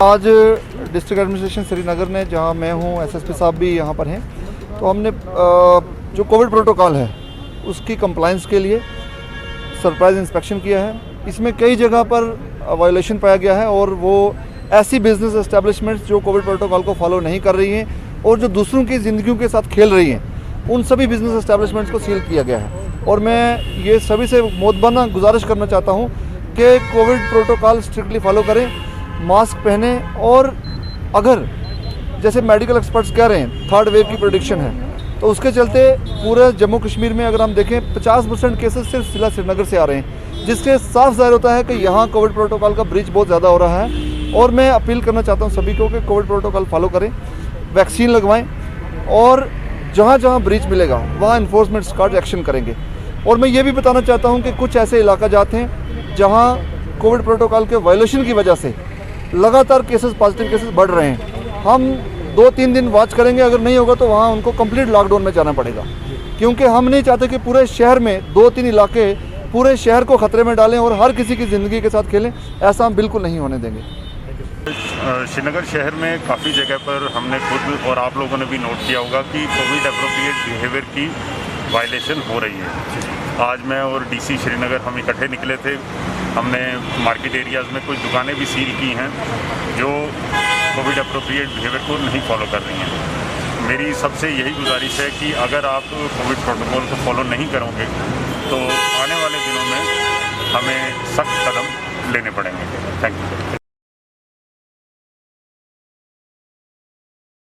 आज district administration Srinagar ने, जहां मैं हूं, एसएसपी साहब भी यहां पर हैं, तो हमने जो कोविड प्रोटोकॉल है उसकी कंप्लायंस के लिए सरप्राइज इंस्पेक्शन किया है। इसमें कई जगह पर वायलेशन पाया गया है और वो ऐसी बिजनेस एस्टेब्लिशमेंट्स जो कोविड प्रोटोकॉल को फॉलो नहीं कर रही हैं और जो दूसरों की ज़िंदगियों के साथ खेल रही हैं, उन सभी बिजनेस एस्टेब्लिशमेंट्स को सील किया गया है। और मैं ये सभी से मोदबाना गुजारिश करना चाहता हूँ कि कोविड प्रोटोकॉल स्ट्रिक्टली फॉलो करें, मास्क पहने, और अगर जैसे मेडिकल एक्सपर्ट्स कह रहे हैं थर्ड वेव की प्रेडिक्शन है, तो उसके चलते पूरे जम्मू कश्मीर में अगर हम देखें 50% केसेस सिर्फ जिला श्रीनगर से आ रहे हैं, जिससे साफ ज़ाहिर होता है कि यहाँ कोविड प्रोटोकॉल का ब्रीच बहुत ज़्यादा हो रहा है। और मैं अपील करना चाहता हूँ सभी को कि कोविड प्रोटोकॉल फॉलो करें, वैक्सीन लगवाएं, और जहाँ जहाँ ब्रीच मिलेगा वहाँ इन्फोर्समेंट स्क्वाड एक्शन करेंगे। और मैं ये भी बताना चाहता हूँ कि कुछ ऐसे इलाका जाते हैं जहाँ कोविड प्रोटोकॉल के वायलेशन की वजह से लगातार केसेस, पॉजिटिव केसेस बढ़ रहे हैं। हम 2-3 दिन वॉच करेंगे, अगर नहीं होगा तो वहाँ उनको कंप्लीट लॉकडाउन में जाना पड़ेगा, क्योंकि हम नहीं चाहते कि पूरे शहर में 2-3 इलाके पूरे शहर को खतरे में डालें और हर किसी की ज़िंदगी के साथ खेलें। ऐसा हम बिल्कुल नहीं होने देंगे। श्रीनगर शहर में काफ़ी जगह पर हमने खुद और आप लोगों ने भी नोट किया होगा कि कोविड अप्रोप्रिएट बिहेवियर की वायलेशन हो रही है। आज मैं और डीसी श्रीनगर हम इकट्ठे निकले थे। हमने मार्केट एरियाज़ में कुछ दुकानें भी सील की हैं जो कोविड अप्रोप्रिएट बिहेवियर को नहीं फॉलो कर रही हैं। मेरी सबसे यही गुजारिश है कि अगर आप कोविड प्रोटोकॉल को फॉलो नहीं करोगे तो आने वाले दिनों में हमें सख्त कदम लेने पड़ेंगे। Thank you.